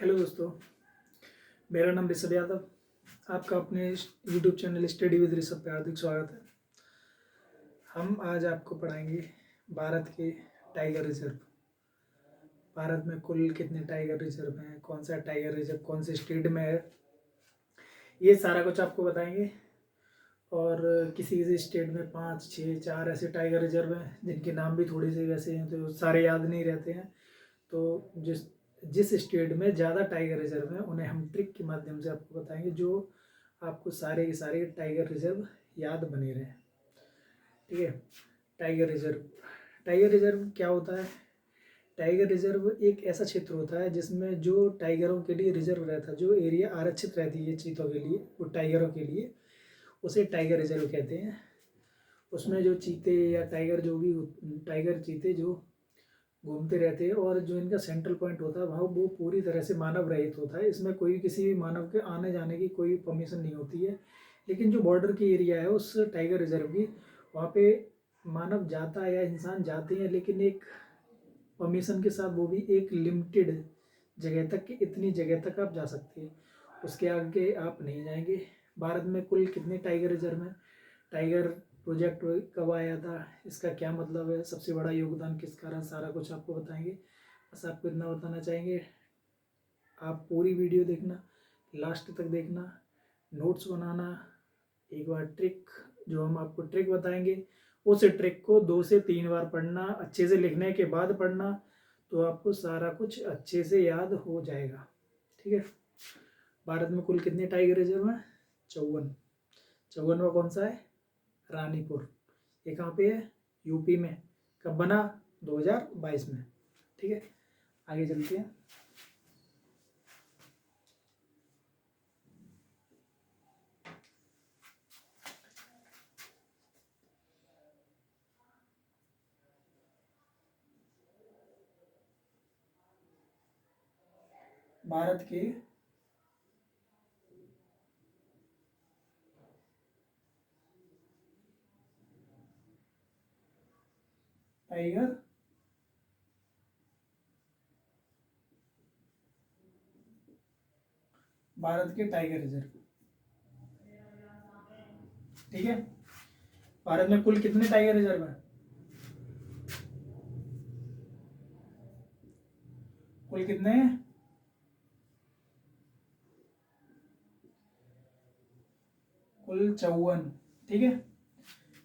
Hello दोस्तों, मेरा नाम ऋषभ यादव। आपका अपने YouTube channel study with Rishabh पे हार्दिक स्वागत है। हम आज आपको पढ़ाएंगे भारत के टाइगर रिजर्व। भारत में कुल कितने टाइगर रिजर्व हैं, कौन सा टाइगर रिजर्व कौन से स्टेट में है, ये सारा कुछ आपको बताएंगे। और किसी किसी स्टेट में 5, 6, 4 ऐसे टाइगर रिजर्व हैं जिनके नाम भी थोड़े से वैसे हैं, तो सारे याद नहीं रहते हैं। तो जिस स्टेट में ज़्यादा टाइगर रिजर्व हैं उन्हें हम ट्रिक के माध्यम से आपको बताएंगे, जो आपको सारे के सारे टाइगर रिजर्व याद बने रहें। ठीक है। टाइगर रिजर्व क्या होता है? टाइगर रिजर्व एक ऐसा क्षेत्र होता है जिसमें जो टाइगरों के लिए रिजर्व रहता है, जो एरिया आरक्षित रहती है चीतों के लिए, वो टाइगरों के लिए, उसे टाइगर रिजर्व कहते हैं। उसमें जो चीते या टाइगर जो भी टाइगर चीते जो घूमते रहते हैं, और जो इनका सेंट्रल पॉइंट होता है वहाँ वो पूरी तरह से मानव रहित होता है। इसमें कोई किसी भी मानव के आने जाने की कोई परमिशन नहीं होती है। लेकिन जो बॉर्डर की एरिया है उस टाइगर रिजर्व की, वहाँ पे मानव जाता है या इंसान जाते हैं, लेकिन एक परमिशन के साथ, वो भी एक लिमिटेड जगह तक, कि इतनी जगह तक आप जा सकते हैं, उसके आगे आप नहीं जाएंगे। भारत में कुल कितने टाइगर रिजर्व हैं? टाइगर प्रोजेक्ट कब आया था, इसका क्या मतलब है, सबसे बड़ा योगदान किसका रहा, सारा कुछ आपको बताएंगे। बस आपको इतना बताना चाहेंगे, आप पूरी वीडियो देखना, लास्ट तक देखना, नोट्स बनाना। एक बार ट्रिक, जो हम आपको ट्रिक बताएंगे, उस ट्रिक को 2 से 3 बार पढ़ना, अच्छे से लिखने के बाद पढ़ना, तो आपको सारा कुछ अच्छे से याद हो जाएगा। ठीक है। भारत में कुल कितने टाइगर रिजर्व हैं? 54। 54वां कौन सा है? रानीपुर। ये कहाँ पे है? यूपी में। कब बना? 2022 में। ठीक है, आगे चलते हैं। भारत के टाइगर भारत के टाइगर रिजर्व। ठीक है। भारत में कुल कितने टाइगर रिजर्व हैं? कुल कितने हैं? कुल 54। ठीक है।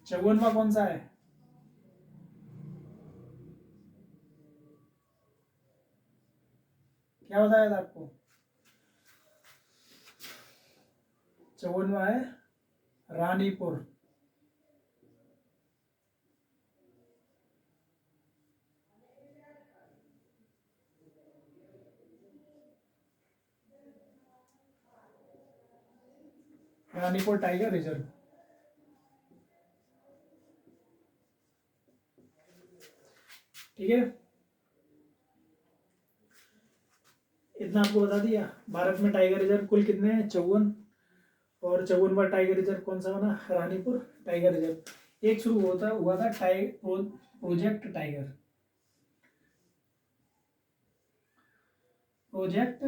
54वां कौन सा है? क्या बताया था आपको? 54वां है रानीपुर। Ranipur tiger reserve. ठीक है, इतना आपको बता दिया। भारत में टाइगर रिजर्व कुल कितने हैं? 54। और 54वां टाइगर रिजर्व कौन सा बना? Ranipur tiger reserve. एक शुरू हुआ था project tiger. Project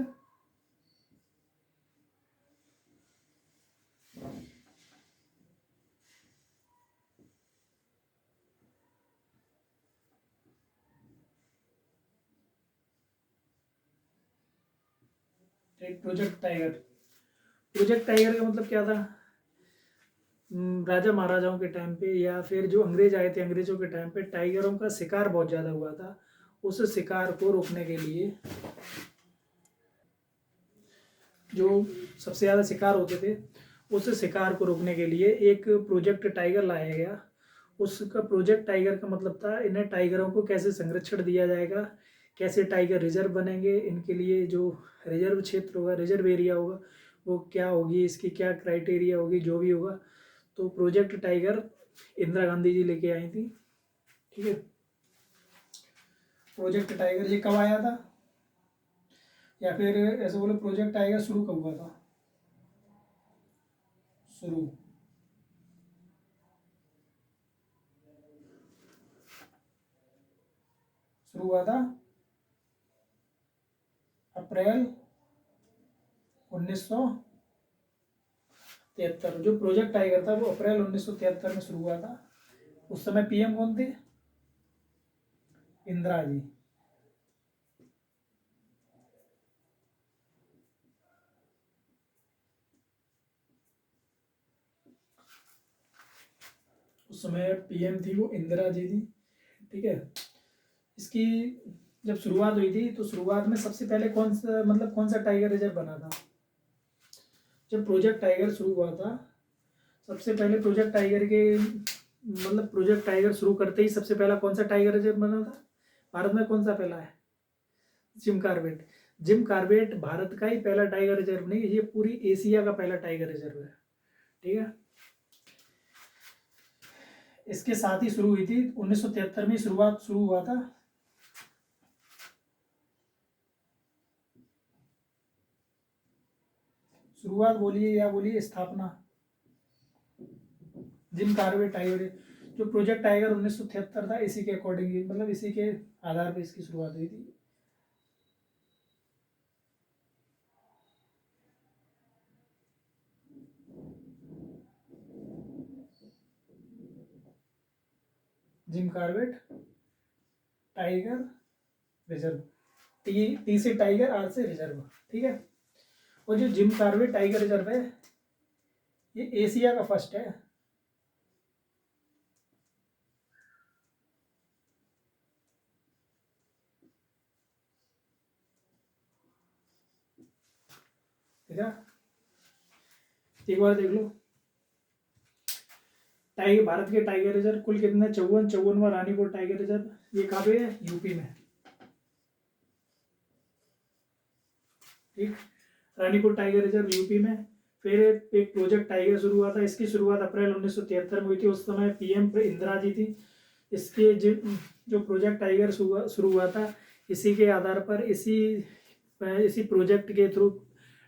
project tiger. Project tiger का मतलब क्या था? राजा महाराजाओं के टाइम पे, या फिर जो अंग्रेज आए थे, अंग्रेजों के टाइम पे टाइगरों का शिकार बहुत ज़्यादा हुआ था। उस शिकार को रोकने के लिए, जो सबसे ज़्यादा शिकार होते थे, उस शिकार को रोकने के लिए एक प्रोजेक्ट टाइगर लाया गया। उसका प्रोजेक्ट टाइगर का मतलब था, इन्हें टाइगरों को कैसे संरक्षण दिया जाएगा, कैसे टाइगर रिजर्व बनेंगे, इनके लिए जो रिजर्व क्षेत्र होगा, रिजर्व एरिया होगा, वो क्या होगी, इसकी क्या क्राइटेरिया होगी, जो भी होगा। तो प्रोजेक्ट टाइगर इंदिरा गांधी जी लेके आई थी। ठीक है। प्रोजेक्ट टाइगर ये कब आया था, या फिर ऐसे बोलो प्रोजेक्ट टाइगर शुरू कब हुआ था? शुरू शुरू हुआ था अप्रैल 1973 जो प्रोजेक्ट टाइगर था वो अप्रैल 1973 में शुरू हुआ था। उस समय पीएम कौन थे? इंदिरा जी। उस समय पीएम थी वो इंदिरा जी थी। ठीक है। इसकी जब शुरुआत हुई थी तो शुरुआत में सबसे पहले कौन सा टाइगर रिजर्व बना था? जब प्रोजेक्ट टाइगर शुरू हुआ था सबसे पहले प्रोजेक्ट टाइगर शुरू करते ही सबसे पहला कौन सा टाइगर रिजर्व बना था भारत में? कौन सा पहला है? Jim Corbett. Jim Corbett Bharat का ही पहला टाइगर रिजर्व नहीं, ये पूरी एशिया का पहला टाइगर रिजर्व है। ठीक है। इसके साथ ही शुरू हुई थी 1973 में शुरू हुआ था। शुरुआत बोलिए या बोलिए स्थापना। जिम कार्बेट टाइगर जो प्रोजेक्ट टाइगर 1973 था इसी के अकॉर्डिंग मतलब इसी के आधार पर इसकी शुरुआत हुई थी। Jim Corbett tiger reserve. T से टाइगर, आर से रिजर्व। ठीक है। और जो जिम कार्बेट टाइगर रिजर्व है ये एशिया का फर्स्ट है। ठीक है। एक बार देख लो टाइगर भारत के टाइगर रिजर्व कुल कितने? 54वां रानीपुर टाइगर रिजर्व। ये कहाँ पे है? यूपी में। ठीक। रानीपुर टाइगर रिजर्व यूपी में। फिर एक प्रोजेक्ट टाइगर शुरू हुआ था। इसकी शुरुआत अप्रैल 1973 में हुई थी। उस समय पीएम इंदिरा जी थी। इसके जो प्रोजेक्ट टाइगर शुरू हुआ था इसी के आधार पर इसी प्रोजेक्ट के थ्रू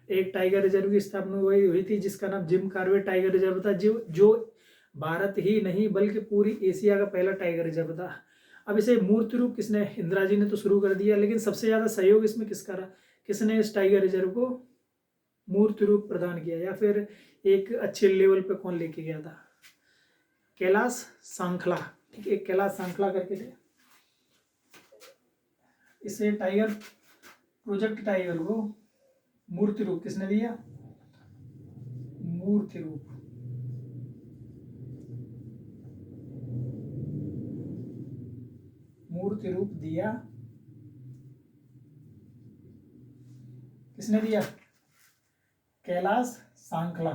एक टाइगर रिजर्व की स्थापना हुई थी जिसका नाम जिम कार्बेट टाइगर रिजर्व था, जो भारत ही नहीं बल्कि पूरी एशिया का पहला टाइगर रिजर्व था। अब इसे मूर्ति रूप किसने? इंदिरा जी ने तो शुरू कर दिया, लेकिन सबसे ज़्यादा सहयोग इसमें किसका रहा? किसने इस टाइगर रिजर्व को मूर्ति रूप प्रदान किया या फिर एक अच्छे लेवल पे कौन लेके गया था? कैलाश सांखला। ठीक है। कैलाश सांखला करके थे। इसे प्रोजेक्ट टाइगर को मूर्ति रूप किसने दिया? मूर्ति रूप दिया। किसने दिया? कैलाश सांखला।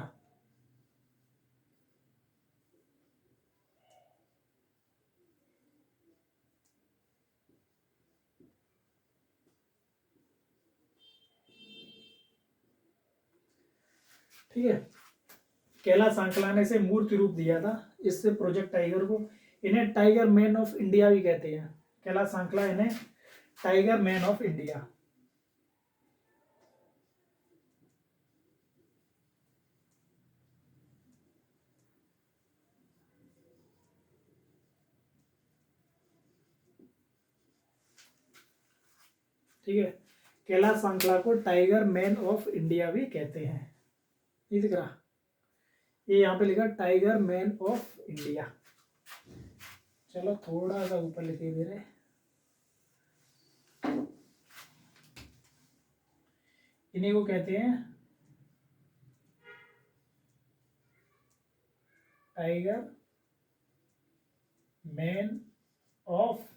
ठीक है। कैलाश सांखला ने इसे मूर्ति रूप दिया था इससे प्रोजेक्ट टाइगर को। इन्हें टाइगर मैन ऑफ इंडिया भी कहते हैं। कैलाश सांखला इन्हें टाइगर मैन ऑफ इंडिया। ठीक है। कैलाश सांखला को टाइगर मैन ऑफ इंडिया भी कहते हैं। ये दिख रहा, ये यहाँ पे लिखा टाइगर मैन ऑफ इंडिया। चलो थोड़ा सा ऊपर लिखे दे रहे। इन्हीं को कहते हैं टाइगर मैन ऑफ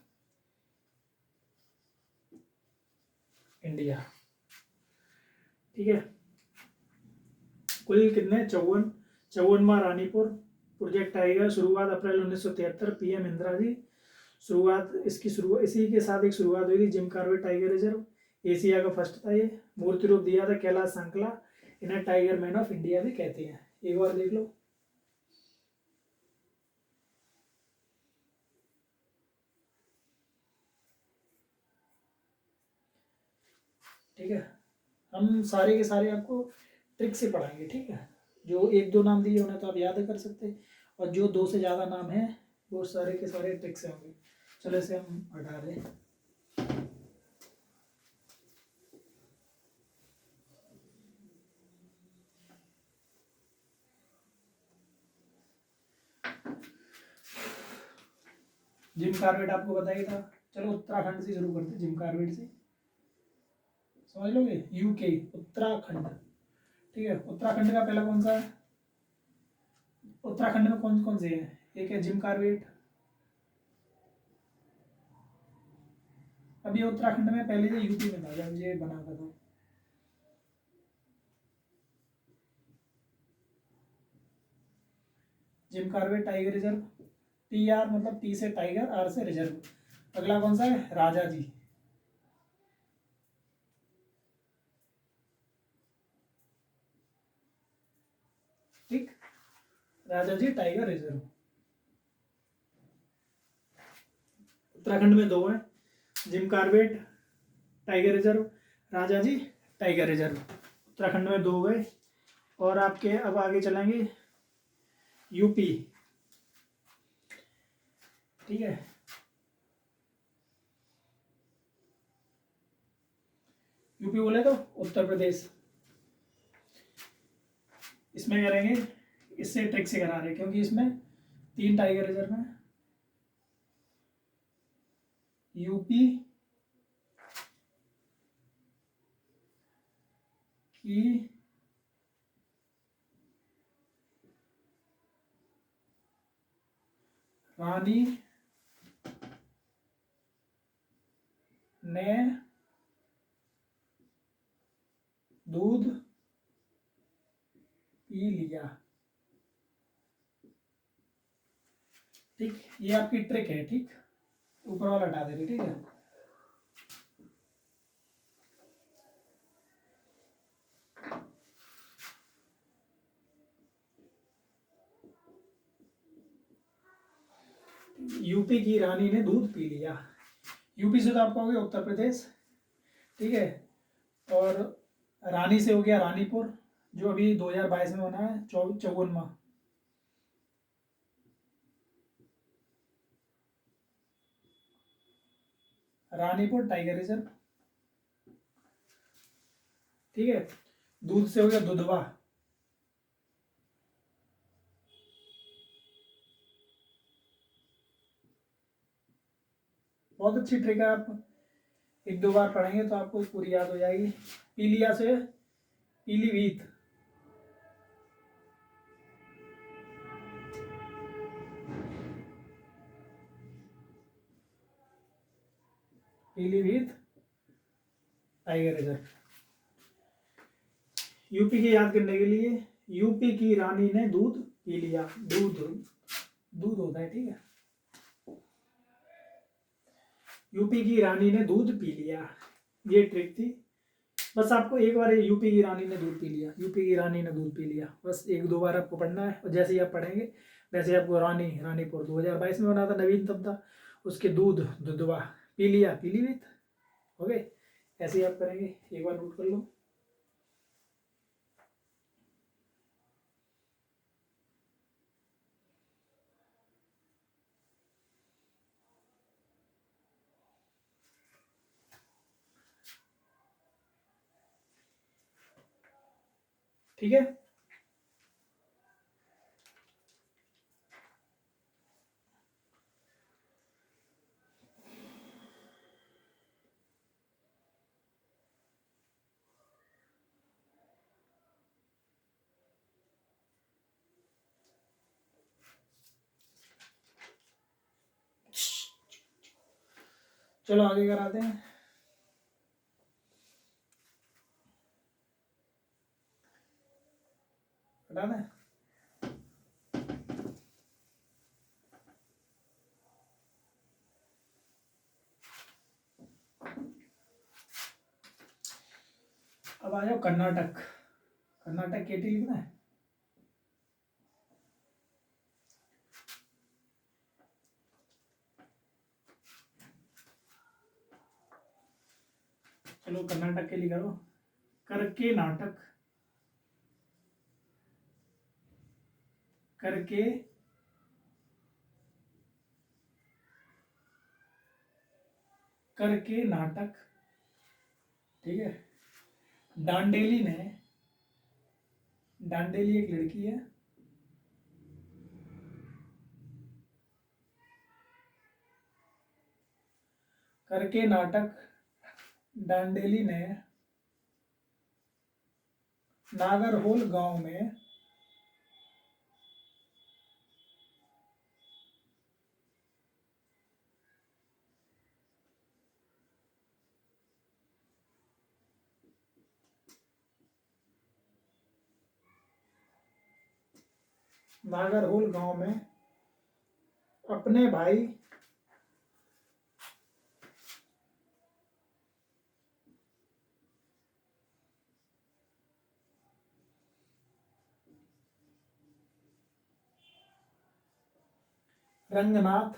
इंडिया। ठीक है। कुल कितने? 54वां रानीपुर प्रोजेक्ट टाइगर। शुरुआत अप्रैल 1973। पीएम इंदिरा जी। इसी के साथ एक शुरुआत हुई थी Jim Corbett tiger reserve. Asia का फर्स्ट था ये। मूर्ति रूप दिया था कैलाश सांखला। इन्हें टाइगर मैन ऑफ इंडिया भी कहते हैं। एक बार देख लो। ठीक है। हम सारे के सारे आपको ट्रिक से पढ़ाएंगे। ठीक है। जो एक दो नाम दिए उन्हें तो आप याद कर सकते हैं, और जो दो से ज़्यादा नाम हैं वो सारे के सारे ट्रिक से होंगे। चलो इसे हम हटा दें। जिम कॉर्बेट आपको बताया था। चलो उत्तराखंड से शुरू करते हैं, जिम कॉर्बेट से समझ लोगे। यूके उत्तराखंड, ठीक है। उत्तराखंड का पहला कौन सा है? उत्तराखंड में कौन कौन से हैं? एक है जिम कॉर्बेट। अब ये उत्तराखंड में, पहले ये यूपी में था जब ये बना था। तो Jim Corbett tiger reserve, T R मतलब टी से टाइगर, आर से रिजर्व। अगला कौन सा है? राजा जी, ठीक। राजा जी टाइगर रिजर्व। उत्तराखंड में दो हैं, जिम कॉर्बेट टाइगर रिजर्व, राजा जी टाइगर रिजर्व। उत्तराखंड में दो गए। और आपके अब आगे चलेंगे यूपी, ठीक है। यूपी बोले तो उत्तर प्रदेश। इसमें करेंगे, इससे ट्रिक से करा रहे क्योंकि इसमें 3 टाइगर रिजर्व हैं। यूपी की रानी ने दूध पी लिया, ठीक। ये आपकी ट्रिक है, ठीक। ऊपर वाला हटा दे रही, ठीक है। यूपी की रानी ने दूध पी लिया। यूपी से तो आपका हो गया उत्तर प्रदेश, ठीक है। और रानी से हो गया रानीपुर, जो अभी 2022 में बना है, 54वां। रानीपुर टाइगर रिजर्व, ठीक है। दूध से हो गया दुधवा, बहुत अच्छी ट्रिक है। आप 1-2 बार पढ़ेंगे तो आपको पूरी याद हो जाएगी। पीलिया से Pilibhit, Pilibhit tiger reserve. UP की याद करने के लिए, यूपी की रानी ने दूध पी लिया। दूध दूध होता है, ठीक है। यूपी की रानी ने दूध पी लिया, ये ट्रिक थी। बस आपको एक बार यूपी की रानी ने दूध पी लिया, यूपी की रानी ने दूध पी लिया, बस 1-2 बार आपको पढ़ना है। और जैसे ही आप पढ़ेंगे वैसे आपको रानीपुर 2022 में बना था, नवीन तब था। उसके दूध दुधवा पी लिया, पीलीभीत हो गए। ऐसे ही आप करेंगे, एक बार नोट कर लो। ठीक है। चलो आगे कराते हैं। हटा दें। अब आ जाओ कर्नाटक। कर्नाटक केटी लिखना है। चलो कर्नाटक के लिए करो। करके नाटक, करके करके नाटक, ठीक है। डांडेली ने, डांडेली एक लड़की है, करके नाटक डांडेली ने नागरहोल गांव में नागरहोल गांव में अपने भाई रंगनाथ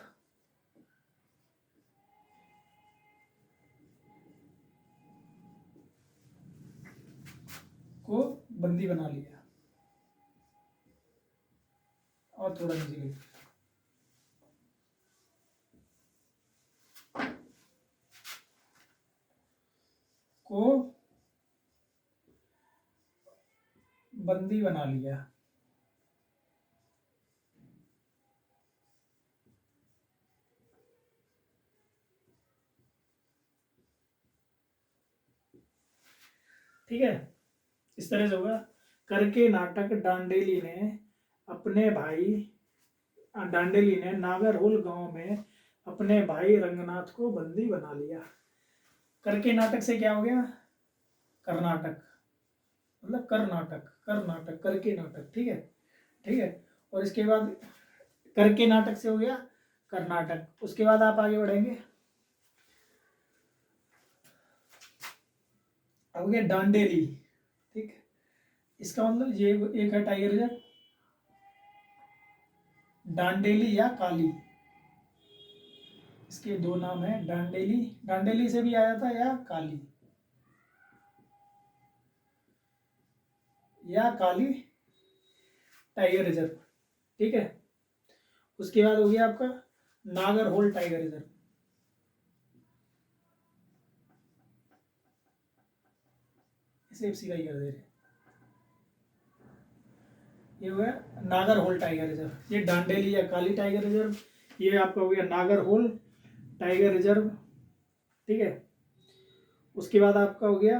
को बंदी बना लिया। और थोड़ा नीचे लिख को बंदी बना लिया। ठीक है, इस तरह से होगा। करके नाटक डांडेली ने अपने भाई डांडेली ने नागरहोल गांव में अपने भाई रंगनाथ को बंदी बना लिया। करके नाटक से क्या हो गया? कर्नाटक, मतलब कर्नाटक, कर्नाटक करके नाटक। ठीक है, ठीक है। और इसके बाद करके नाटक से हो गया कर्नाटक। उसके बाद आप आगे बढ़ेंगे, अब हो गया डांडेली। ठीक, इसका मतलब ये एक है टाइगर रिजर्व डांडेली या काली। इसके दो नाम है, डांडेली, डांडेली से भी आया था, या काली, या काली टाइगर रिजर्व। ठीक है, उसके बाद हो गया आपका नागरहोल टाइगर रिजर्व। इसे सीधा ही कर दे रहे, ये हो गया नागरहोल टाइगर रिजर्व। ये डांडेली या काली टाइगर रिजर्व, ये आपका हो गया नागरहोल टाइगर रिजर्व। ठीक है, उसके बाद आपका हो गया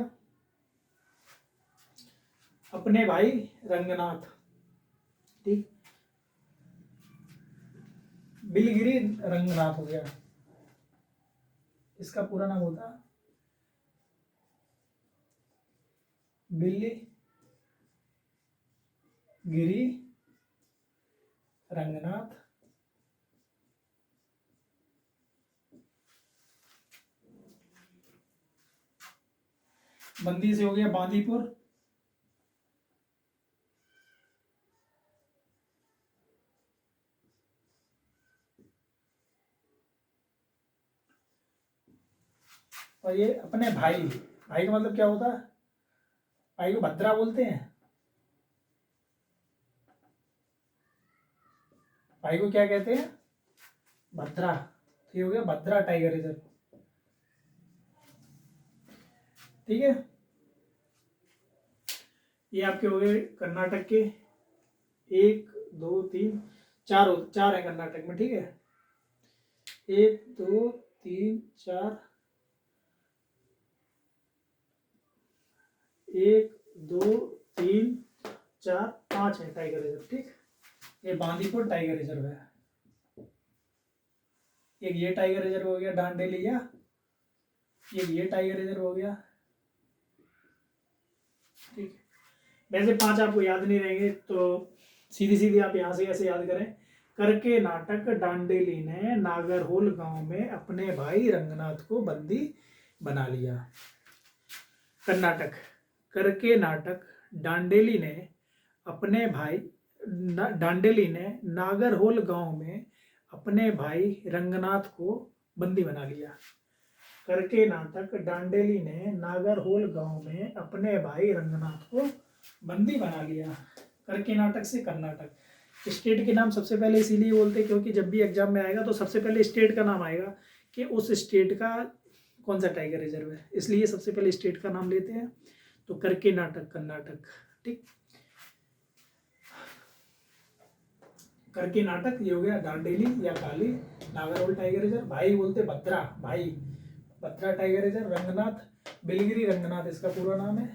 अपने भाई रंगनाथ। ठीक, बिलगिरी रंगनाथ हो गया, इसका पूरा नाम होता बिल्ली गिरी रंगनाथ। बंदी से हो गया बांदीपुर। और ये अपने भाई, भाई का मतलब क्या होता है? भाई को भद्रा बोलते हैं। भाई को क्या कहते हैं? भद्रा। तो ये हो गया भद्रा टाइगर रिजर्व। ठीक है, ये आपके हो गए कर्नाटक के, एक दो तीन चार, चार है कर्नाटक में। ठीक है, एक दो तीन चार, एक दो तीन चार पांच है टाइगर रिजर्व। ठीक, ये बांदीपुर टाइगर रिजर्व है। एक ये टाइगर रिजर्व हो गया डांडेली, या एक ये टाइगर रिजर्व हो गया। ठीक, वैसे पांच आपको याद नहीं रहेंगे तो सीधी सीधी आप यहां से ऐसे याद करें। करके नाटक डांडेली ने नागरहोल गांव में अपने भाई रंगनाथ को बंदी बना लिया। कर्नाटक, करके नाटक डांडेली ने अपने भाई डांडेली ने नागरहोल गांव में अपने भाई रंगनाथ को बंदी बना लिया। करके नाटक डांडेली ने नागरहोल गांव में अपने भाई रंगनाथ को बंदी बना लिया। करके नाटक से कर्नाटक। स्टेट के नाम सबसे पहले इसीलिए बोलते हैं क्योंकि जब भी एग्जाम में आएगा तो सबसे पहले स्टेट का नाम आएगा कि उस स्टेट का कौन सा टाइगर रिजर्व है, इसलिए सबसे पहले स्टेट का नाम लेते हैं। तो करके नाटक कर्नाटक। ठीक, करके नाटक ये हो गया डांडेली या काली नागरहोल टाइगर रिजर्व। भाई बोलते भद्रा, भाई बत्रा टाइगर रिजर्व, रंगनाथ बिलगिरी रंगनाथ इसका पूरा नाम है,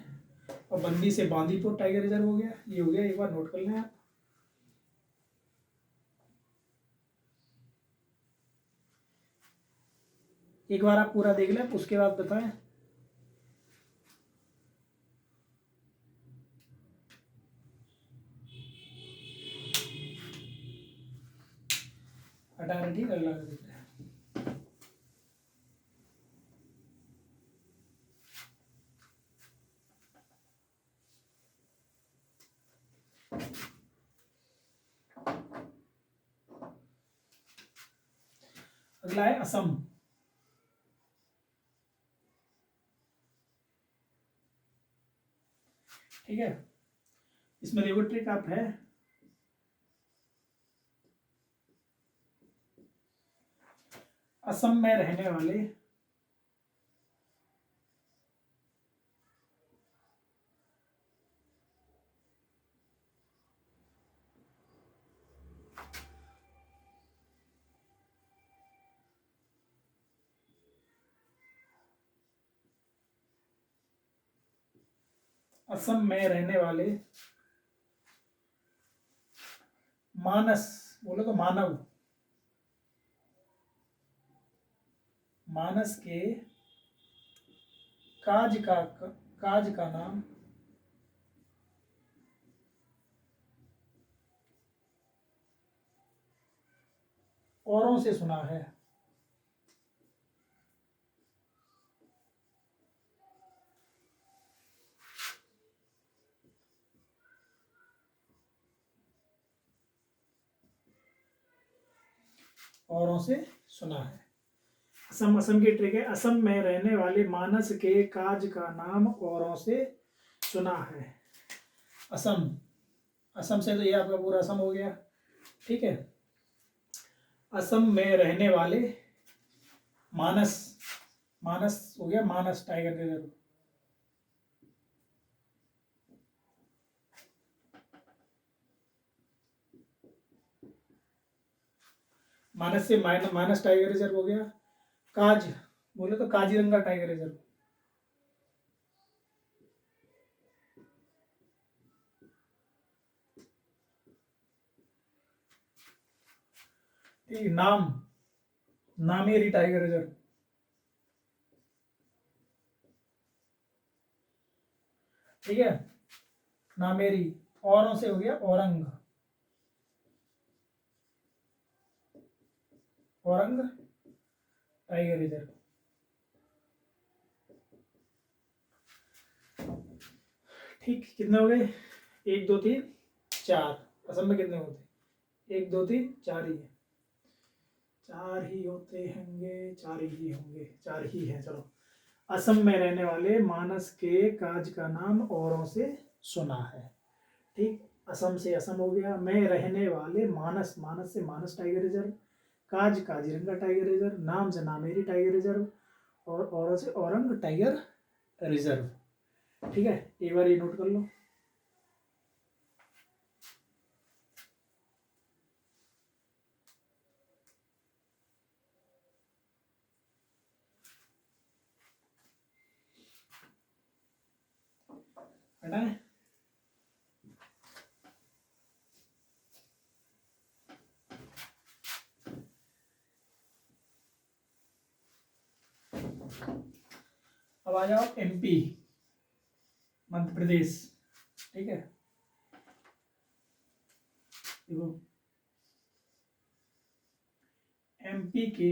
और बंदी से बांदीपुर टाइगर रिजर्व हो गया। ये हो गया, एक बार नोट कर लें आप। एक बार आप पूरा देख लें, उसके बाद बताएं। हटा रहे, ठीक, अगला देख रहे हैं। अगला है असम। ठीक है, इसमें देखो ट्रिक आप है, असम में रहने वाले असम में रहने वाले मानस, बोलो तो मानव, मानस के काज का नाम औरों से सुना है। औरों से सुना है। असम, असम की ट्रिक है, असम में रहने वाले मानस के काज का नाम औरों से सुना है। असम, असम से तो ये आपका पूरा असम हो गया। ठीक है, असम में रहने वाले मानस, मानस हो गया, मानस टाइगर रिजर्व। मानस से मानस टाइगर रिजर्व हो गया। काज बोले तो काजीरंगा टाइगर रिजर्व। ठीक, नाम, नामेरी टाइगर रिजर्व। ठीक है, नामेरी। औरों से हो गया औरंग, औरंग टाइगर रिजर्व। ठीक, कितने हो गए? 1 2 3 4। असम में कितने होते? 1 2 3 4 ही है, 4 ही होते होंगे, 4 ही होंगे, 4 ही है। चलो, असम में रहने वाले मानस के काज का नाम औरों से सुना है। ठीक, असम से असम हो गया। में रहने वाले मानस, मानस से मानस टाइगर रिजर्व, काज काजीरंगा टाइगर रिजर्व, नाम से नामेरी टाइगर रिजर्व, और औरों से औरंग टाइगर रिजर्व। ठीक है, एक बार ये नोट कर लो। हटाए, अब आ जाओ एमपी, मध्य प्रदेश। ठीक है, देखो एमपी के,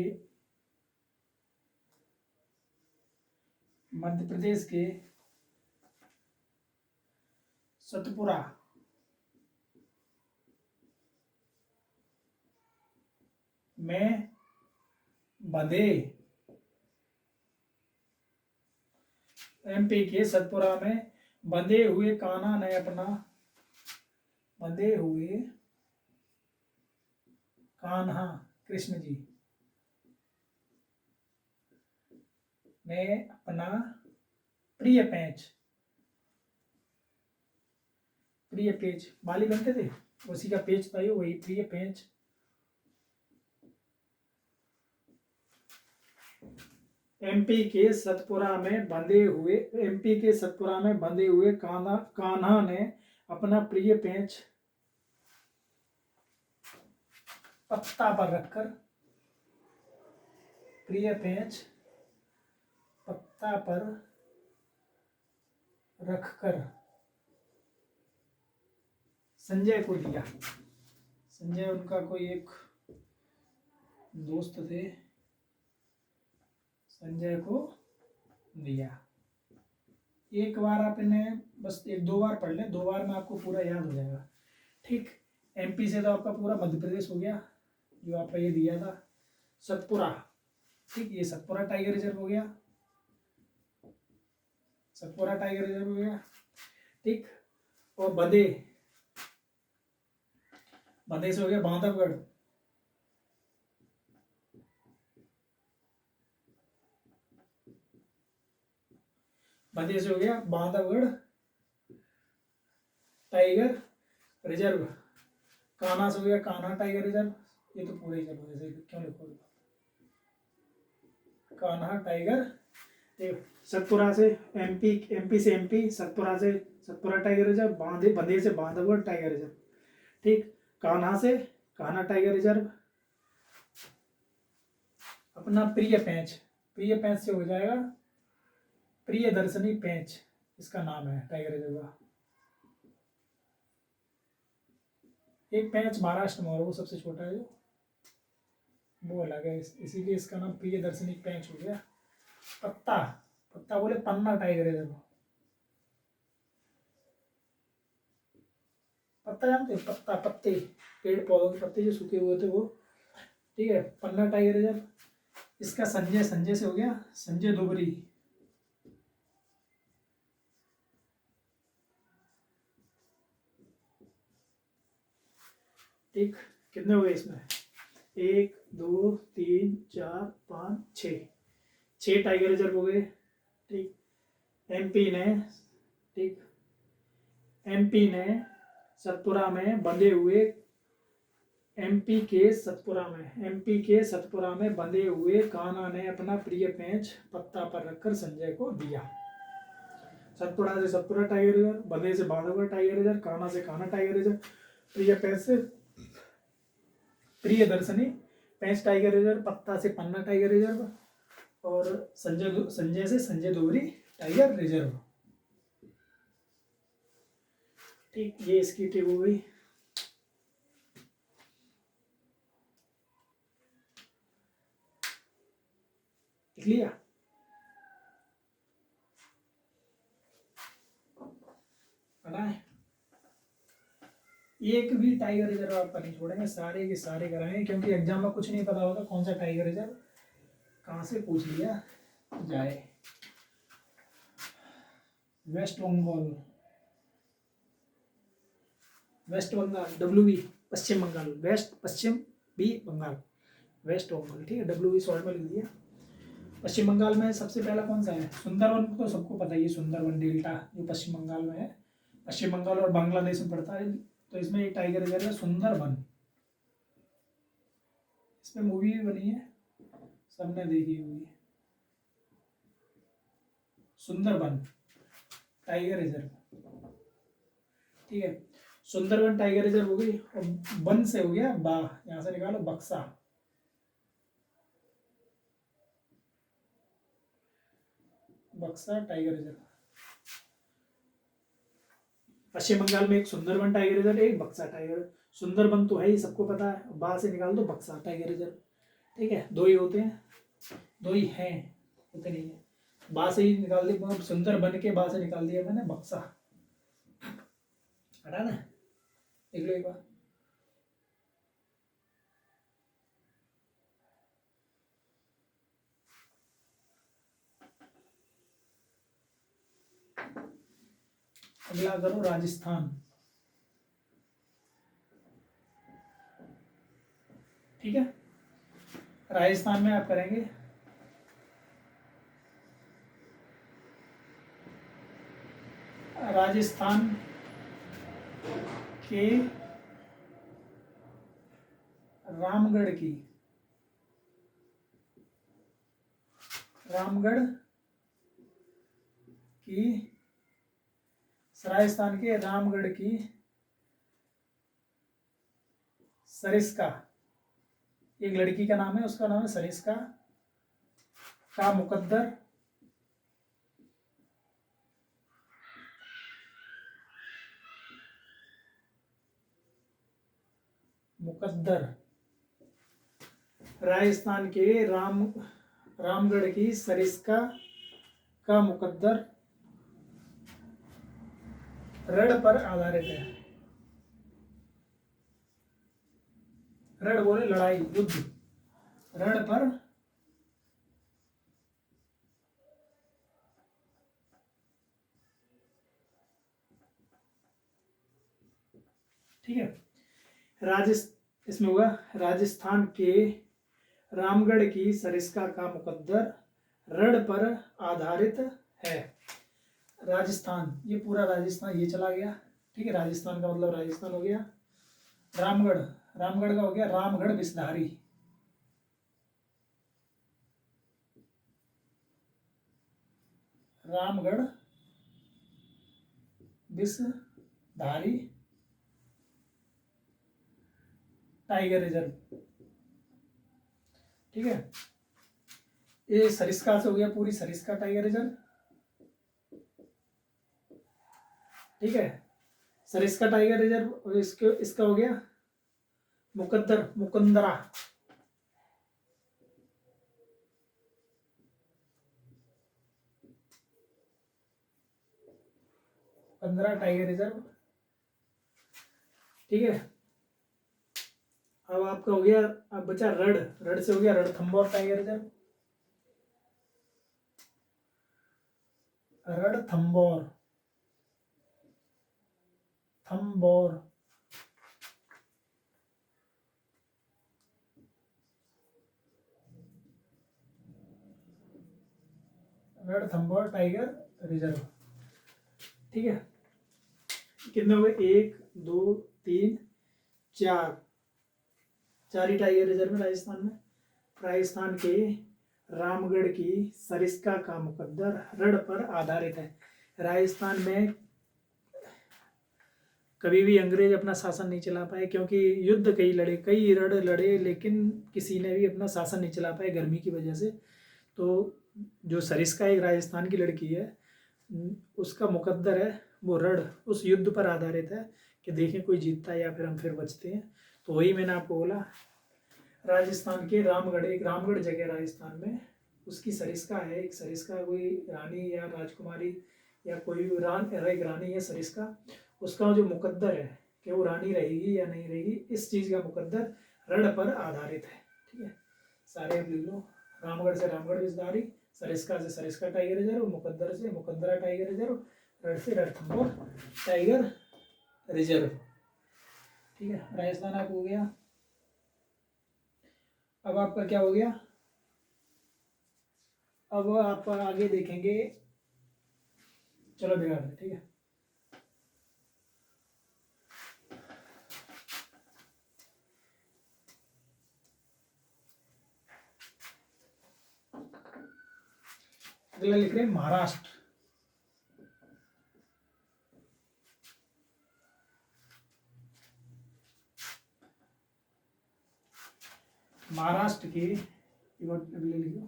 मध्य प्रदेश के सतपुरा में बंधे, एमपी के सतपुरा में बंधे हुए कान्हा ने अपना, बंधे हुए कान्हा कृष्ण जी ने अपना प्रिय पेंच, प्रिय पेंच बाली बनते थे, उसी का पेंच था ये, वही प्रिय पेंच एमपी के सतपुरा में बंधे हुए एमपी के सतपुरा में बंधे हुए कान्हा ने अपना प्रिय पेंच पत्ता पर रखकर प्रिय पेंच पत्ता पर रखकर संजय को दिया। संजय उनका कोई एक दोस्त थे, संजय को दिया। एक बार आपने बस एक दो बार पढ़ लें, 2 बार में आपको पूरा याद हो जाएगा। ठीक, एमपी से तो आपका पूरा मध्य प्रदेश हो गया, जो आपका ये दिया था सतपुरा। ठीक, ये सतपुरा टाइगर रिजर्व हो गया, सतपुरा टाइगर रिजर्व हो गया। ठीक, और बंदे से हो गया बांधवगढ़, बंदे से हो गया बांधवगढ़ टाइगर रिजर्व। कान्हा से हो गया कान्हा टाइगर रिजर्व। ये तो पूरे ही चलो ऐसे क्यों लिखोगे, कान्हा टाइगर। सतपुरा से एमपी से एमपी, सतपुरा से सतपुरा टाइगर रिजर्व, बंदे से बांधवगढ़ टाइगर रिजर्व। ठीक, कान्हा से कान्हा टाइगर रिजर्व। अपना प्रिय पेंच से हो जाएगा प्रिय दर्शनी पेंच, इसका नाम है टाइगर रिजर्व का। एक पेंच महाराष्ट्र में और वो सबसे छोटा है, जो वो अलग है, इसीलिए इसका नाम प्रिय दर्शनी पेंच हो गया। पत्ता बोले पन्ना टाइगर रिजर्व। पत्ता जानते हो, पत्ते पेड़ पौधों के पत्ते जो सूखे हुए थे वो। ठीक है, पन्ना टाइगर रिजर्व। इसका संजय से हो गया संजय धोबरी। ठीक, कितने हो गए इसमें, 1 2 3 4 5 6 टाइगर रिजर्व हो गए। ठीक, एमपी ने सतपुरा में बंधे हुए एमपी के सतपुरा में बंधे हुए कान्हा ने अपना प्रिय पेंच पत्ता पर रखकर संजय को दिया। सतपुरा से सतपुरा टाइगर रिजर्व, बंधे से बांधवगढ़ टाइगर रिजर्व, कान्हा से कान्हा टाइगर रिजर्व, प्रिय पेंच से प्रिय दर्शनी पेंच टाइगर रिजर्व, पत्ता से पन्ना टाइगर रिजर्व, और संजय से संजय धोबरी टाइगर रिजर्व। ठीक, ये इसकी टिप हो गई। लिख लिया। पता है, एक भी टाइगर रिजर्व आपका नहीं छोड़ेंगे, सारे के सारे कराएंगे, क्योंकि एग्जाम में कुछ नहीं पता होता कौन सा टाइगर रिजर्व कहाँ से पूछ लिया जाए। वेस्ट बंगाल WB पश्चिम बंगाल, पश्चिम बी बंगाल, वेस्ट बंगाल। ठीक है, WB शॉर्ट में लिख दिया। पश्चिम बंगाल में सबसे पहला कौन सा है, सुंदरवन तो सबको पता ही है, सुंदरवन डेल्टा जो पश्चिम बंगाल में है, पश्चिम बंगाल और बांग्लादेश में पड़ता है। तो इसमें एक टाइगर रिजर्व है सुंदरवन। इसमें मूवी भी बनी है, सबने देखी होगी, सुंदरवन टाइगर रिजर्व। ठीक है, सुंदरवन टाइगर रिजर्व हो गई। और वन से हो गया बा, यहां से निकालो बक्सा, टाइगर रिजर्व। पश्चिम बंगाल में एक सुंदरवन टाइगर रिजर्व, एक बक्सा टाइगर। सुंदरवन तो है ही, सबको पता है, बा से निकाल दो बक्सा टाइगर रिजर्व। ठीक है, 2 ही होते हैं, 2 ही हैं, होते नहीं है। बा से ही निकाल दिया, सुंदरबन के बा से निकाल दिया मैंने बक्सा, हटा ना, देख लो एक बार। अगला करो राजस्थान। ठीक है, राजस्थान में आप करेंगे राजस्थान के रामगढ़ की रामगढ़ की, राजस्थान के रामगढ़ की सरिस्का, एक लड़की का नाम है, उसका नाम है सरिस्का का मुकद्दर राजस्थान के रामगढ़ की सरिस्का का मुकद्दर रण पर आधारित है। रण बोले लड़ाई, युद्ध, रण पर ठीक है। इसमें होगा राजस्थान के रामगढ़ की सरिस्का का मुकद्दर रण पर आधारित है। राजस्थान, ये पूरा राजस्थान ये चला गया, ठीक है। राजस्थान का मतलब राजस्थान हो गया। रामगढ़, रामगढ़ का हो गया रामगढ़ विषधारी, रामगढ़ विषधारी टाइगर रिजर्व, ठीक है। ये सरिस्का से हो गया पूरी सरिस्का टाइगर रिजर्व, ठीक है। सरिस्का टाइगर रिजर्व, इसका हो गया मुकंदरा, 15 टाइगर रिजर्व, ठीक है। अब आपका हो गया, अब बचा रण से हो गया Ranthambore tiger reserve, Ranthambore, Ranthambore tiger reserve, ठीक है। कितने हुए, 1 2 3 4 ही टाइगर रिजर्व में राजस्थान में। राजस्थान के रामगढ़ की सरिस्का का मुकद्दर रण पर आधारित है। राजस्थान में कभी भी अंग्रेज अपना शासन नहीं चला पाए, क्योंकि युद्ध कई रण लड़े, लेकिन किसी ने भी अपना शासन नहीं चला पाए गर्मी की वजह से। तो जो सरिस्का एक राजस्थान की लड़की है, उसका मुकद्दर है वो रण, उस युद्ध पर आधारित है कि देखें कोई जीतता है या फिर हम फिर बचते हैं। तो वही मैंने आपको बोला, राजस्थान के रामगढ़, एक रामगढ़ जगह राजस्थान में, उसकी सरिस्का है, एक सरिस्का कोई रानी या राजकुमारी या कोई एक रानी है सरिस्का, उसका जो मुकद्दर है कि वो रानी रहेगी या नहीं रहेगी, इस चीज़ का मुकद्दर रण पर आधारित है, ठीक है। सारे अब लिख लो, रामगढ़ से रामगढ़ विषधारी, सरिस्का से सरिस्का टाइगर रिजर्व, मुकद्दर से मुकद्दरा टाइगर रिजर्व, रण से रणथंभौर टाइगर रिजर्व, ठीक है। राजस्थान आप हो गया। अब आपका क्या हो गया, अब आप आगे देखेंगे, चलो बिगाड़ दे, ठीक है। अगला लिख रहे हैं महाराष्ट्र। महाराष्ट्र की अगले लिखो,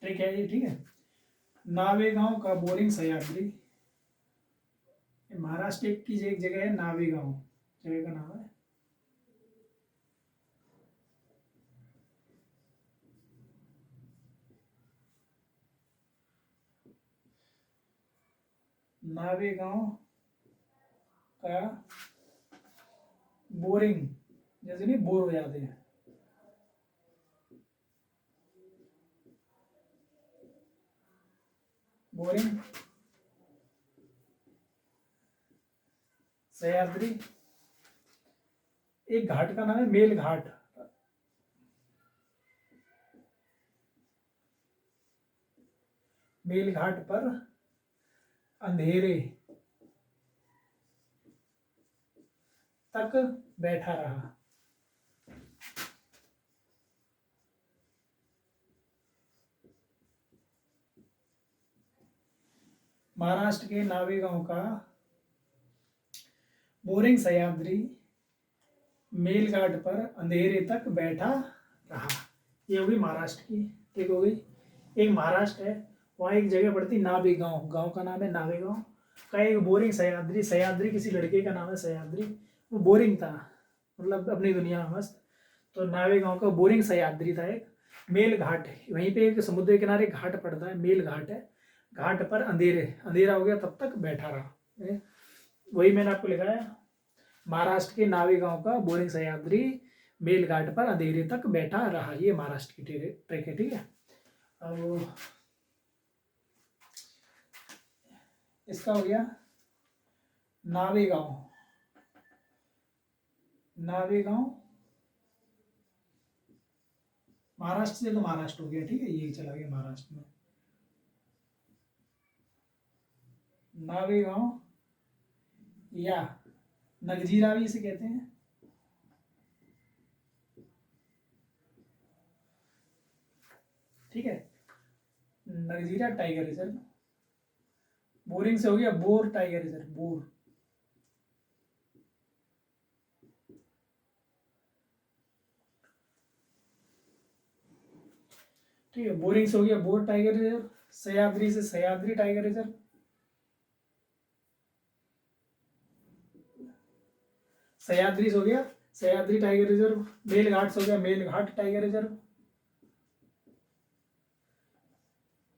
ठीक है ये, ठीक है। नावेगांव का बोरिंग सह्याद्री, महाराष्ट्र की एक जगह है नावेगांव, जगह का नाम है। नावेगांव का बोरिंग, जैसे नहीं बोर हो जाते हैं, बोरिंग सह्याद्री, एक घाट का नाम है मेल घाट, मेल घाट पर अंधेरे तक बैठा रहा, महाराष्ट्र के नावेगांव का बोरिंग सह्याद्री मेलघाट पर अंधेरे तक बैठा रहा। ये होगी महाराष्ट्र की, ठीक हो गई। एक महाराष्ट्र है, वहाँ एक जगह पड़ती नावेगांव, गांव का नाम है नावेगांव का एक बोरिंग सह्याद्री, सह्याद्री किसी लड़के का नाम है सह्याद्री, वो बोरिंग था, मतलब अपनी दुनिया में मस्त। तो नावेगांव का बोरिंग सह्याद्री था एक। मेल घाट, वहीं पे एक समुद्र के किनारे घाट पड़ता है, मेल घाट है, घाट पर अंधेरा हो गया तब तक बैठा रहा। वही मैंने आपको लिखा है, महाराष्ट्र के नावेगांव का बोरिंग सह्याद्री मेल घाट पर अंधेरे तक बैठा रहा। ये महाराष्ट्र की ट्रैक है, ठीक है। अब इसका हो गया नावेगांव, नावेगांव महाराष्ट्र से, तो महाराष्ट्र हो गया, ठीक है, ये चला गया महाराष्ट्र में। नावेगांव या नगजीरा भी इसे कहते हैं, ठीक है। नगजीरा टाइगर रिजर्व, बोरिंग से हो गया बोर टाइगर रिजर्व, बोर, ठीक है। बोरिंग से हो गया बोर टाइगर रिजर्व, सह्याद्री से सह्याद्री टाइगर रिजर्व, सह्याद्री से हो गया सह्याद्री टाइगर रिजर्व, मेलघाट से हो गया मेलघाट टाइगर रिजर्व,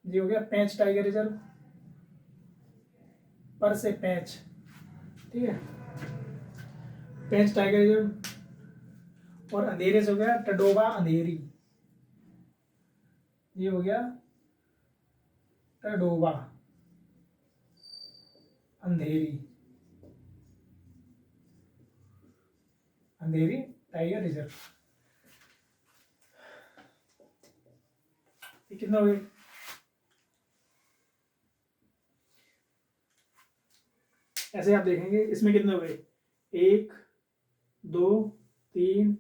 ये हो गया पेंच टाइगर रिजर्व, पर से पेंच, ठीक है, पेंच टाइगर रिजर्व। और अंधेरे से हो गया टडोबा अंधेरी, ये हो गया टडोबा अंधेरी, अंधेरी टाइगर रिजर्व। कितना हो गया? ऐसे आप देखेंगे इसमें कितने हो गए, 1 2 3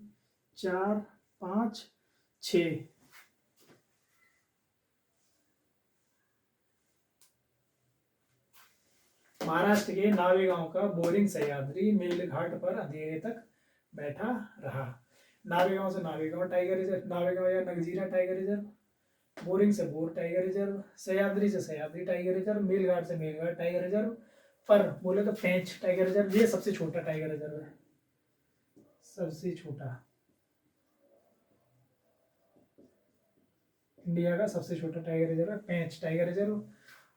4 5 6। महाराष्ट्र के नावेगांव का बोरिंग सह्याद्री मेलघाट पर अंधेरे तक बैठा रहा। नावेगांव से नावेगांव टाइगर रिजर्व, नावेगांव या नगजीरा टाइगर रिजर्व, बोरिंग से बोर टाइगर रिजर्व, सह्याद्री से सह्याद्री टाइगर रिजर्व, मेलघाट से मेलघाट टाइगर रिजर्व, पर बोले तो पेंच टाइगर रिजर्व। ये सबसे छोटा टाइगर रिजर्व है, सबसे छोटा, इंडिया का सबसे छोटा टाइगर रिजर्व है पेंच टाइगर रिजर्व।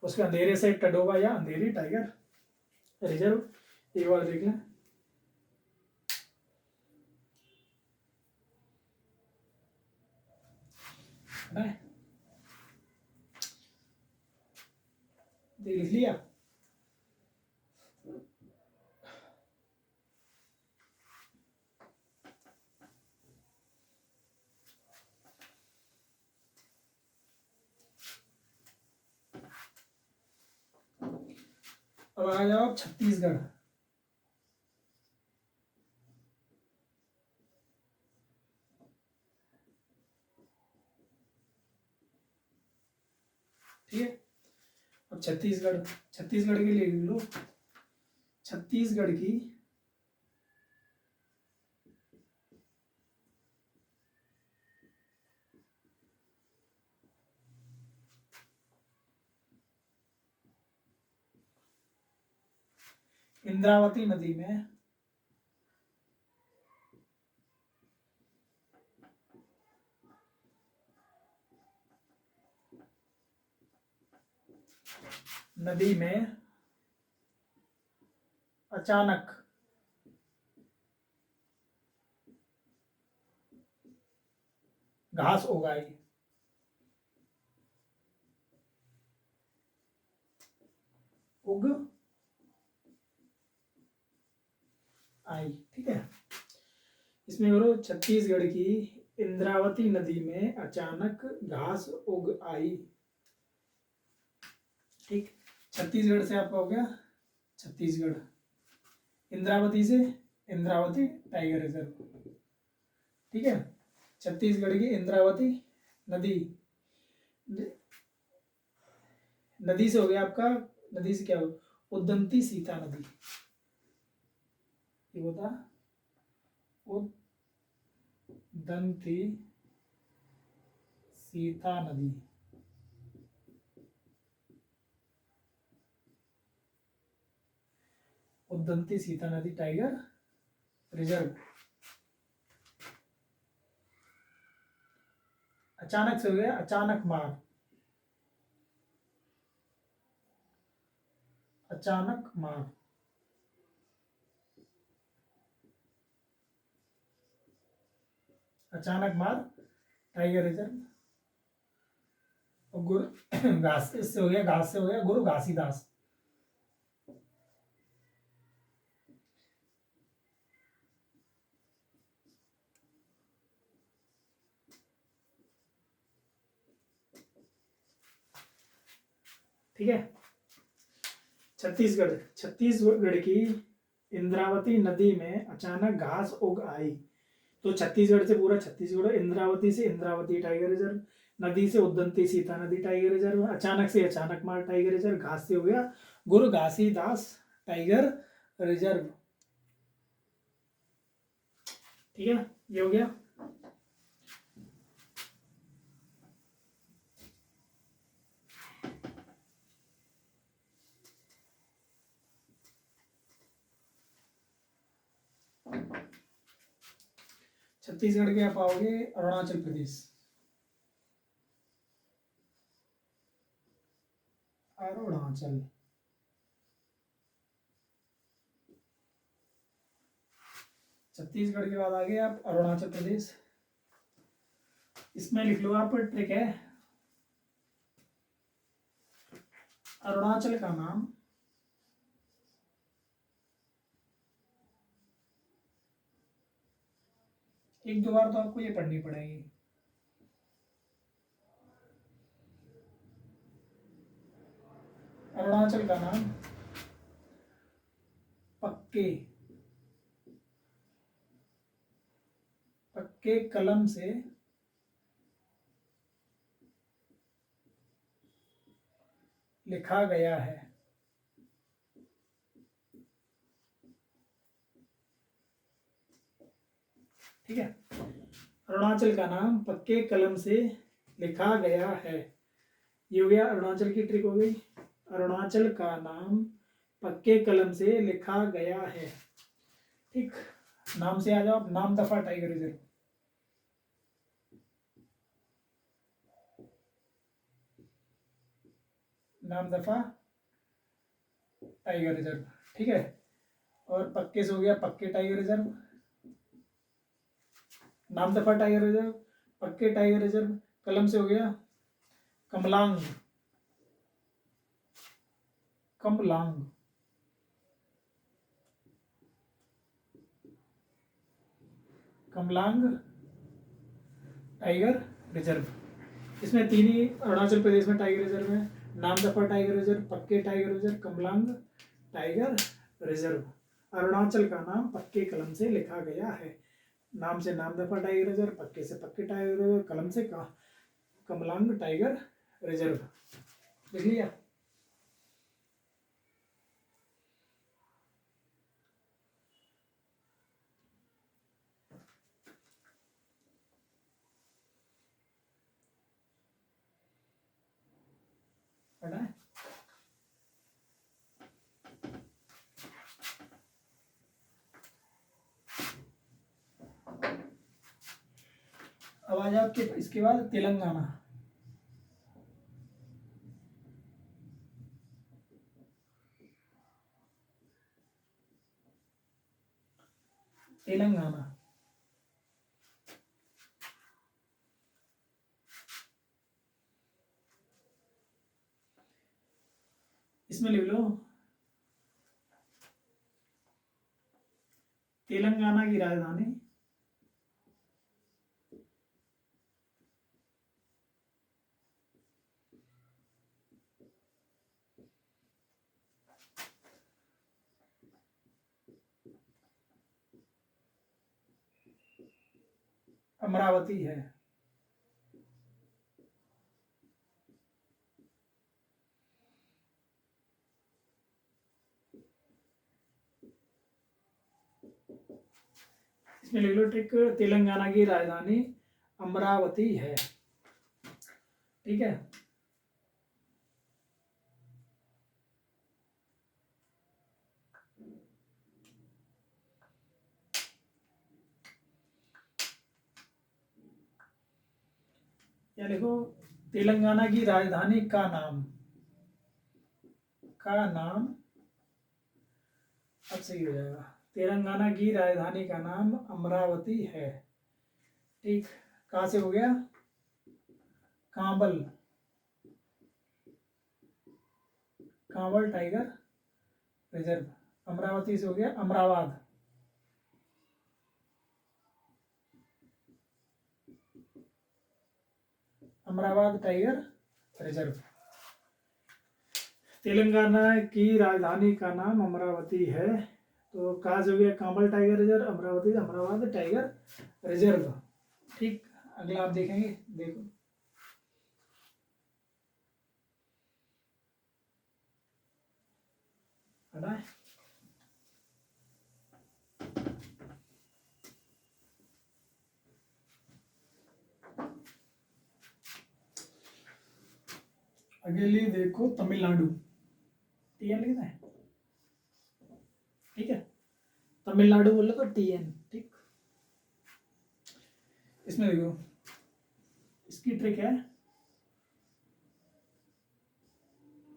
उसके अंधेरे से टडोबा या अंधेरी टाइगर रिजर्व। एक बार देख लें, लिख लिया। अब आ जाओ छत्तीसगढ़। ठीक है, अब छत्तीसगढ़, छत्तीसगढ़ के लिए लिख लो, छत्तीसगढ़ की इंद्रावती नदी में अचानक घास उगाई, उग आई, ठीक है। इसमें करो छत्तीसगढ़ की इंद्रावती नदी में अचानक घास उग आई, ठीक। छत्तीसगढ़ से आपका हो गया छत्तीसगढ़, इंद्रावती से इंद्रावती टाइगर रिजर्व, ठीक है। छत्तीसगढ़ की इंद्रावती नदी, नदी से हो गया आपका नदी से क्या हो, उद्दंती सीता नदी, ये होता उद्दंती सीता नदी। उद्दंती सीता नदी टाइगर रिजर्व। अचानक से हो गया अचानक मार, अचानक मार, अचानक मार टाइगर रिजर्व। और गुरु घास से हो गया, घास से हो गया गुरु घासीदास। ठीक है। छत्तीसगढ़, छत्तीसगढ़ की इंद्रावती नदी में अचानक घास उग आई। तो छत्तीसगढ़ से पूरा छत्तीसगढ़, इंद्रावती से इंद्रावती टाइगर रिजर्व, नदी से उद्दंती सीता नदी टाइगर रिजर्व, अचानक से अचानक मार टाइगर रिजर्व, घास से हो गया गुरु घासीदास टाइगर रिजर्व। ठीक है, ये हो गया। छत्तीसगढ़ के आप आओगे अरुणाचल प्रदेश, अरुणाचल, छत्तीसगढ़ के बाद आ गए आप अरुणाचल प्रदेश। इसमें लिख लो आप, ट्रिक है, अरुणाचल का नाम एक दो बार तो आपको ये पढ़नी पड़ेगी। अरुणाचल का नाम पक्के पक्के कलम से लिखा गया है। ठीक है, अरुणाचल का नाम पक्के कलम से लिखा गया है। ये हो गया अरुणाचल की ट्रिक हो गई। अरुणाचल का नाम पक्के कलम से लिखा गया है। ठीक, नाम से आ जाओ। नाम दफा टाइगर रिजर्व, नाम दफा टाइगर रिजर्व। ठीक है, और पक्के से हो गया पक्के टाइगर रिजर्व, नाम दफा टाइगर रिजर्व, पक्के टाइगर रिजर्व। कलम से हो गया कमलांग, कमलांग, कमलांग टाइगर रिजर्व। इसमें तीन ही अरुणाचल प्रदेश में टाइगर रिजर्व है, नाम दफा टाइगर रिजर्व, पक्के tiger reserve, Kamalang tiger reserve. Arunachal का नाम पक्के कलम से लिखा गया है। नाम से नाम दफा टाइगर रिजर्व, पक्के से पक्के टाइगर रिजर्व, कलम से कमलांग टाइगर रिजर्व। लिख लिया। पढ़ा है? अब आ जाओ आपके इसके बाद तेलंगाना। तेलंगाना, इसमें लिख लो तेलंगाना की राजधानी अमरावती है। इसमें लिख लो ट्रिक, तेलंगाना की राजधानी अमरावती है। ठीक है, या लिखो तेलंगाना की राजधानी का नाम, का नाम, अब सही हो जाएगा। तेलंगाना की राजधानी का नाम अमरावती है। ठीक, कहाँ से हो गया, कांबल, कांवल टाइगर रिजर्व। अमरावती से हो गया अमराबाद, अमराबाद टाइगर रिजर्व। तेलंगाना की राजधानी का नाम अमरावती है, तो कहाँ से हो गया, Kawal tiger reserve, Amravati Amrabad tiger reserve. ठीक, अगला आप देखेंगे, देखो है, अगली देखो तमिलनाडु, टीएन लिखना है। ठीक है, तमिलनाडु बोले तो टीएन। ठीक, इसमें देखो, इसकी ट्रिक है,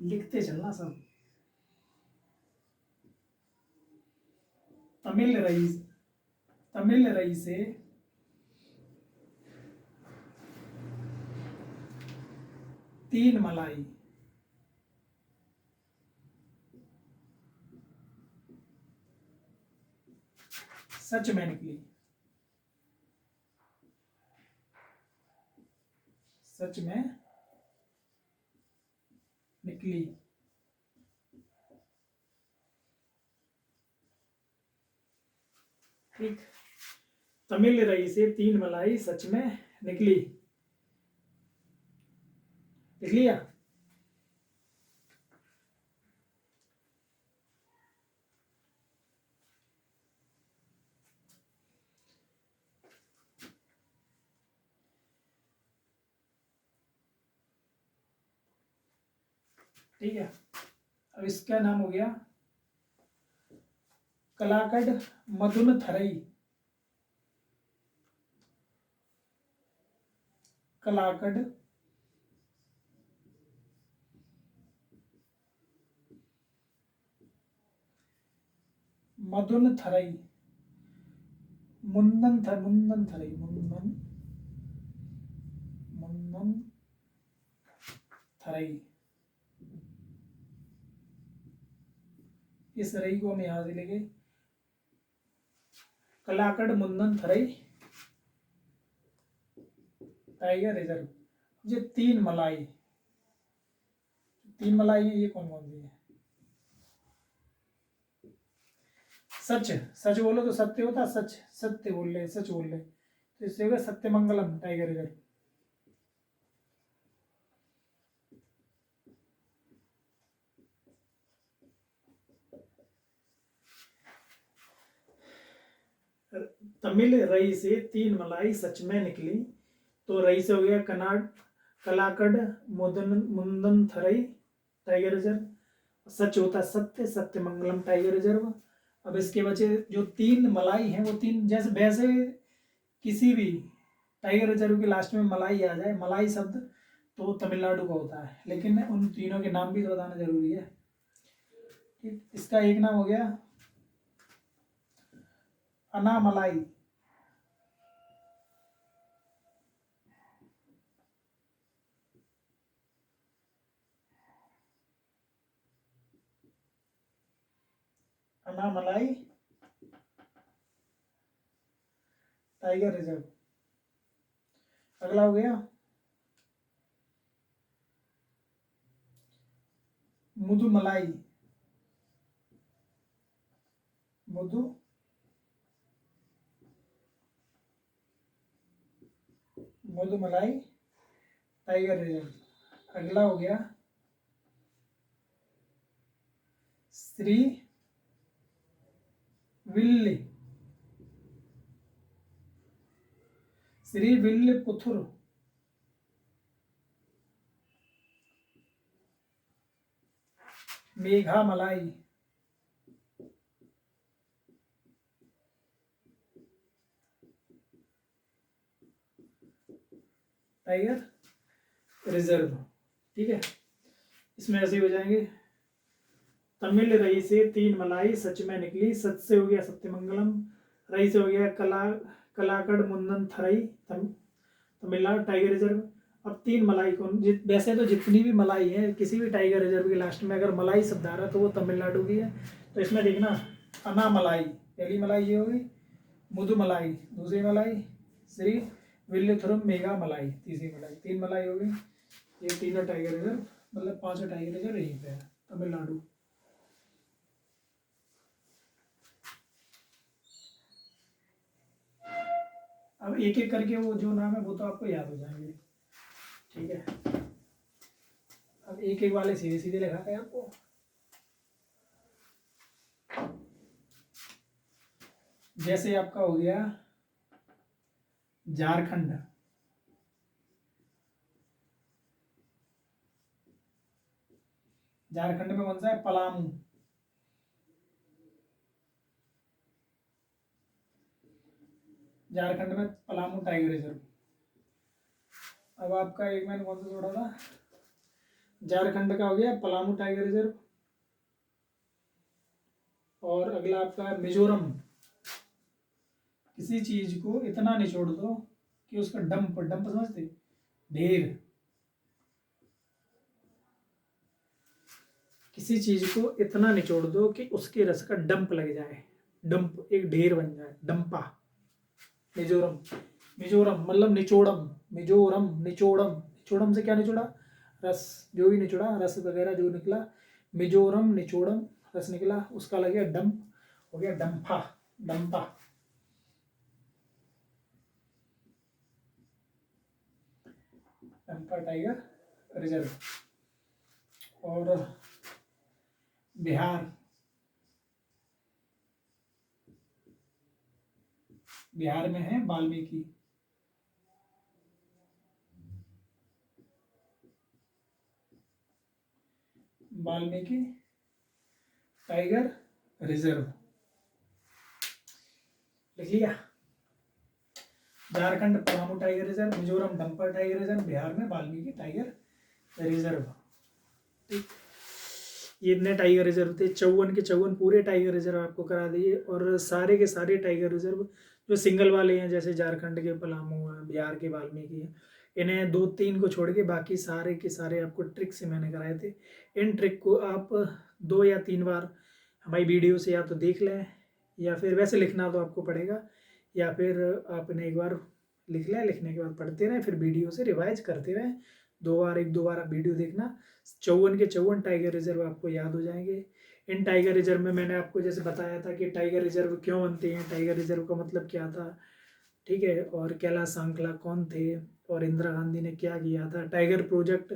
लिखते चलना सब। तमिल रई, तमिल रई से तीन मलाई, सच में निकली, सच में निकली। ठीक, तमिल रई से तीन मलाई सच में निकली, लिख लिया। ठीक है, अब इसका नाम हो गया कलाकड मधुन थरई, कलाकड मधुन थरई, मुंदन थरई, मुंदन, मुंदन थरई। इस रई को हम यहां से लेंगे, कलाकड मुंदन थरई टाइगर रिजर्व। ये तीन मलाई, तीन मलाई ये कौन कौन सी है, सच, सच बोलो तो सत्य होता, सच, सत्य बोल रहे, सच बोल रहे, तो इससे होगा सत्यमंगलम टाइगर रिजर्व। तमिल रई से तीन मलाई सच में निकली, तो रई से हो गया कनाड, कलाकड मुंदन थरई टाइगर रिजर्व। सच होता सत्य, सत्यमंगलम टाइगर रिजर्व। अब इसके बचे जो तीन मलाई हैं, वो तीन, जैसे वैसे किसी भी टाइगर रिजर्व के लास्ट में मलाई आ जाए, मलाई शब्द, तो तमिलनाडु का होता है, लेकिन उन तीनों के नाम भी तो बताना जरूरी है। इसका एक नाम हो गया अनामलाई, अनामलाई टाइगर रिजर्व। अगला हो गया मुदुमलाई, मुदु मुदुमलाई टाइगर रिजर्व। अगला हो गया श्री विल्ली, श्री विल्लपुथुर, मेघामलाई, टाइगर रिजर्व। ठीक है, इसमें ऐसे ही हो जाएंगे। तमिल रही से 3 मलाई सच में निकली, सच से हो गया सत्यमंगलम, रही से हो गया कलाकड़ मुंदन थरई, तमिलनाडु टाइगर रिजर्व। अब 3 मलाई कौन, वैसे तो जितनी भी मलाई है किसी भी टाइगर रिजर्व के लास्ट में अगर मलाई शब्द आ रहा तो वो तमिलनाडु की है। तो इसमें देखना, अनामलाई पहली मलाई ये होगी, मुदुमलाई दूसरी मलाई, श्री विल्लुथुरम मेगा मलाई तीसरी मलाई, 3 मलाई हो गई। ये तीनों टाइगर रिजर्व, मतलब 5 टाइगर रिजर्व यहीं पे है तमिलनाडु। अब एक एक करके वो जो नाम है वो तो आपको याद हो जाएंगे। ठीक है, अब एक एक वाले सीधे सीधे लिखा है आपको। जैसे आपका हो गया झारखंड, झारखंड में कौन सा है, पलामू। झारखंड में पलामू टाइगर रिजर्व। अब आपका एक मैंने कौन सा छोड़ा था, झारखंड का हो गया पलामू टाइगर रिजर्व। और अगला आपका है मिजोरम, किसी चीज को इतना निचोड़ दो कि उसका डंप, डंप समझते, ढेर, किसी चीज को इतना निचोड़ दो कि उसके रस का डंप लग जाए, डंप एक ढेर बन जाए, डंपा। मिजोरम, मिजोरम मतलब निचोड़म, मिजोरम निचोड़म, निचोड़म से क्या निचोड़ा, रस, जो भी निचोड़ा रस वगैरह जो निकला, मिजोरम निचोड़म रस निकला, उसका लग गया डंप, हो गया डंफा, डंपा। Dampa tiger reserve. और बिहार, बिहार में है वाल्मीकि, वाल्मीकि टाइगर रिजर्व, लिख लिया। Jharkhand Palamu tiger reserve, Mizoram dumper tiger reserve, Bihar में वाल्मीकि टाइगर रिजर्व। ठीक, ये इतने टाइगर रिजर्व थे, 54 के 54 पूरे टाइगर रिजर्व आपको करा दिए। और सारे के सारे टाइगर रिजर्व जो सिंगल वाले हैं, जैसे झारखंड के पलामू है, बिहार के वाल्मीकि है, इन्हें 2-3 को छोड़ के बाकी सारे के सारे आपको ट्रिक से मैंने कराए थे। इन ट्रिक को आप 2 या 3 बार हमारी वीडियो से या तो देख लें, या फिर वैसे लिखना तो आपको पड़ेगा, या फिर आपने एक बार लिख लें, लिखने के बाद पढ़ते रहें, फिर वीडियो से रिवाइज करते रहें। 2 बार, 1-2 बार आप वीडियो देखना, 54 के 54 टाइगर रिजर्व आपको याद हो जाएंगे। इन टाइगर रिजर्व में मैंने आपको जैसे बताया था कि टाइगर रिजर्व क्यों बनते हैं, टाइगर रिजर्व का मतलब क्या था, ठीक है, और कैलाश सांकला कौन थे, और इंदिरा गांधी ने क्या किया था, टाइगर प्रोजेक्ट,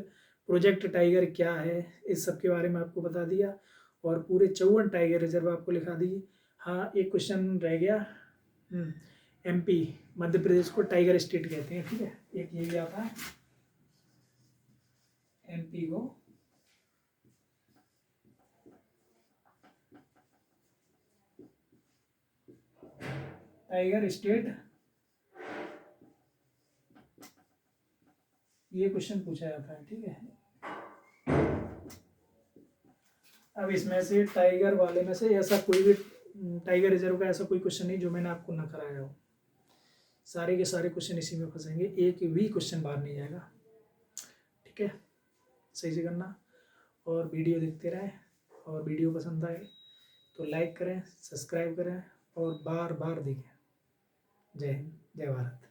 प्रोजेक्ट टाइगर क्या है, इस सब के बारे में आपको बता दिया। और पूरे 54 टाइगर रिजर्व आपको लिखा दिए। हाँ, एक क्वेश्चन रह गया, एमपी मध्य प्रदेश को टाइगर स्टेट कहते हैं, ठीक है, एक ये भी आता है, एमपी को टाइगर स्टेट, ये क्वेश्चन पूछा जाता है, ठीक है। अब इसमें से टाइगर वाले में से ऐसा कोई भी टाइगर रिजर्व का ऐसा कोई क्वेश्चन नहीं जो मैंने आपको ना कराया हो, सारे के सारे क्वेश्चन इसी में फंसेंगे, एक भी क्वेश्चन बाहर नहीं जाएगा, ठीक है। सही से करना और वीडियो देखते रहें, और वीडियो पसंद आए तो लाइक करें, सब्सक्राइब करें और बार बार देखें। जय हिंद, जय भारत।